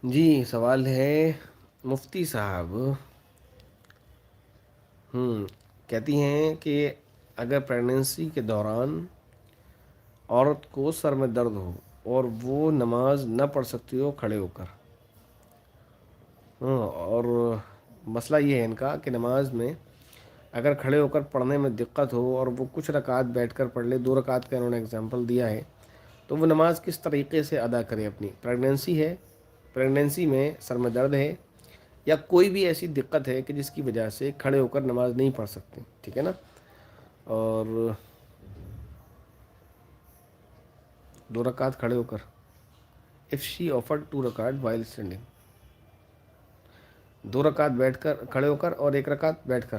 جی سوال ہے مفتی صاحب، کہتی ہیں کہ اگر پریگننسی کے دوران عورت کو سر میں درد ہو اور وہ نماز نہ پڑھ سکتی ہو کھڑے ہو کر، اور مسئلہ یہ ہے ان کا کہ نماز میں اگر کھڑے ہو کر پڑھنے میں دقت ہو اور وہ کچھ رکعت بیٹھ کر پڑھ لے، 2 رکعت کا انہوں نے اگزامپل دیا ہے، تو وہ نماز کس طریقے سے ادا کرے؟ اپنی پریگننسی ہے، پریگننسی میں سر میں درد ہے یا کوئی بھی ایسی دقت ہے کہ جس کی وجہ سے کھڑے ہو کر نماز نہیں پڑھ سکتے، ٹھیک ہے نا؟ اور 2 رکعت کھڑے ہو کر، اف شی آفرڈ 2 رکعت وائل اسٹینڈنگ، 2 رکعت بیٹھ کر کھڑے ہو کر اور 1 رکعت بیٹھ کر،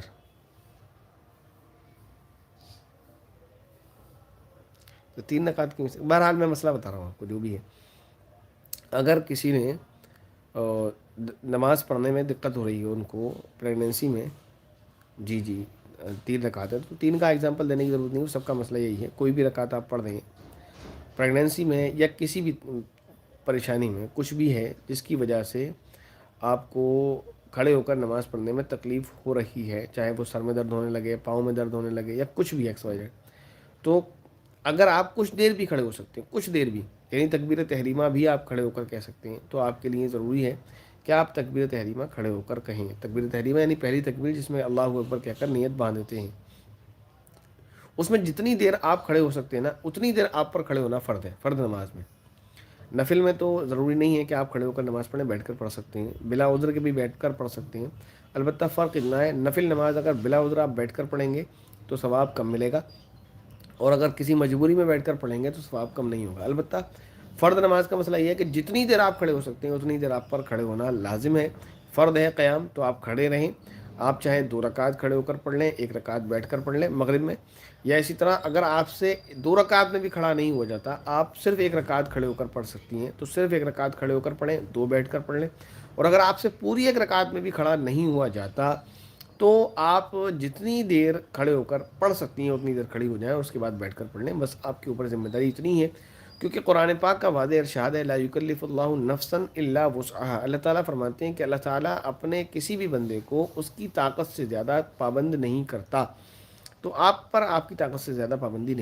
تو 3 رکعت کی بہرحال میں مسئلہ بتا رہا ہوں آپ کو جو بھی ہے. اگر کسی نے نماز پڑھنے میں دقت ہو رہی ہے ان کو پریگننسی میں، جی جی 3 رکعت ہے تو 3 کا ایگزامپل دینے کی ضرورت نہیں، سب کا مسئلہ یہی ہے، کوئی بھی رکعت آپ پڑھ دیں پریگننسی میں یا کسی بھی پریشانی میں، کچھ بھی ہے جس کی وجہ سے آپ کو کھڑے ہو کر نماز پڑھنے میں تکلیف ہو رہی ہے، چاہے وہ سر میں درد ہونے لگے، پاؤں میں درد ہونے لگے یا کچھ بھی ایکس وائی زیڈ، تو اگر آپ کچھ دیر بھی کھڑے ہو سکتے ہیں، کچھ دیر بھی، یعنی تکبیر تحریمہ بھی آپ کھڑے ہو کر کہہ سکتے ہیں، تو آپ کے لیے ضروری ہے کہ آپ تکبیر تحریمہ کھڑے ہو کر کہیں. تکبیر تحریمہ یعنی پہلی تکبیر جس میں اللہ اکبر کہہ کر نیت باندھ دیتے ہیں، اس میں جتنی دیر آپ کھڑے ہو سکتے ہیں نا اتنی دیر آپ پر کھڑے ہونا فرض ہے، فرض نماز میں. نفل میں تو ضروری نہیں ہے کہ آپ کھڑے ہو کر نماز پڑھیں، بیٹھ کر پڑھ سکتے ہیں، بلا عذر کے بھی بیٹھ کر پڑھ سکتے ہیں. البتہ فرق اتنا ہے، نفل نماز اگر بلا عذر آپ بیٹھ کر پڑھیں گے تو ثواب کم ملے گا، اور اگر کسی مجبوری میں بیٹھ کر پڑھیں گے تو ثواب کم نہیں ہوگا. البتہ فرض نماز کا مسئلہ یہ ہے کہ جتنی دیر آپ کھڑے ہو سکتے ہیں اتنی دیر آپ پر کھڑے ہونا لازم ہے، فرض ہے قیام، تو آپ کھڑے رہیں. آپ چاہے 2 رکعت کھڑے ہو کر پڑھ لیں، 1 رکعت بیٹھ کر پڑھ لیں مغرب میں، یا اسی طرح اگر آپ سے 2 رکعت میں بھی کھڑا نہیں ہو جاتا، آپ صرف 1 رکعت کھڑے ہو کر پڑھ سکتی ہیں، تو صرف 1 رکعت کھڑے ہو کر پڑھیں، 2 بیٹھ کر پڑھ لیں. اور اگر آپ سے پوری 1 رکعت میں بھی کھڑا نہیں ہوا جاتا تو آپ جتنی دیر کھڑے ہو کر پڑھ سکتی ہیں اتنی دیر کھڑی ہو جائیں اور اس کے بعد بیٹھ کر پڑھ لیں. بس آپ کے اوپر ذمہ داری اتنی ہے، کیونکہ قرآن پاک کا واضح ارشاد ہے لا یکلف اللہ نفسا الا وسعها. اللہ تعالیٰ فرماتے ہیں کہ اللہ تعالیٰ اپنے کسی بھی بندے کو اس کی طاقت سے زیادہ پابند نہیں کرتا، تو آپ پر آپ کی طاقت سے زیادہ پابندی نہیں